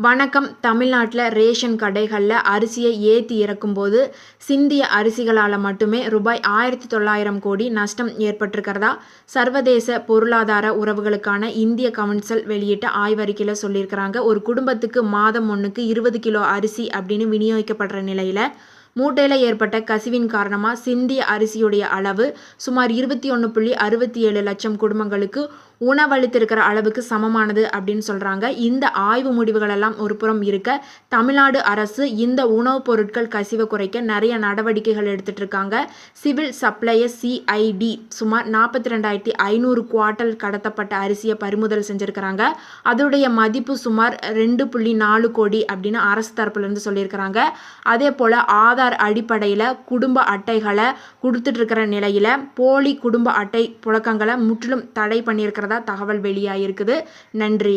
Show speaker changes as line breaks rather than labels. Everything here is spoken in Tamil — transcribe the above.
வணக்கம். தமிழ்நாட்டில் ரேஷன் கடைகளில் அரிசியை ஏற்றி இறக்கும்போது சிந்திய அரிசிகளால் மட்டுமே ரூபாய் 1900 கோடி நஷ்டம் ஏற்பட்டிருக்கிறதா சர்வதேச பொருளாதார உறவுகளுக்கான இந்திய கவுன்சில் வெளியிட்ட ஆய்வறிக்கையில் சொல்லியிருக்கிறாங்க. ஒரு குடும்பத்துக்கு மாதம் ஒன்றுக்கு 20 கிலோ அரிசி அப்படின்னு விநியோகிக்கப்படுற நிலையில் மூட்டையில் ஏற்பட்ட கசிவின் காரணமாக சிந்திய அரிசியுடைய அளவு சுமார் 21.67 லட்சம் குடும்பங்களுக்கு உணவளித்திருக்கிற அளவுக்கு சமமானது அப்படின்னு சொல்கிறாங்க. இந்த ஆய்வு முடிவுகளெல்லாம் ஒரு புறம் இருக்க, தமிழ்நாடு அரசு இந்த உணவுப் பொருட்கள் கசிவை குறைக்க நிறைய நடவடிக்கைகள் எடுத்துகிட்டு இருக்காங்க. சிவில் சப்ளையர் CID சுமார் 42,500 குவார்ட்டல் கடத்தப்பட்ட அரிசியை பறிமுதல் செஞ்சுருக்கிறாங்க. அதோடைய மதிப்பு சுமார் 2.4 கோடி அப்படின்னு அரசு தரப்புலேருந்து சொல்லியிருக்கிறாங்க. அதே போல் ஆதார் அடிப்படையில் குடும்ப அட்டைகளை கொடுத்துட்டு இருக்கிற நிலையில் போலி குடும்ப அட்டை புழக்கங்களை முற்றிலும் தடை பண்ணியிருக்கிறதா தகவல் வெளியாகிருக்குது. நன்றி.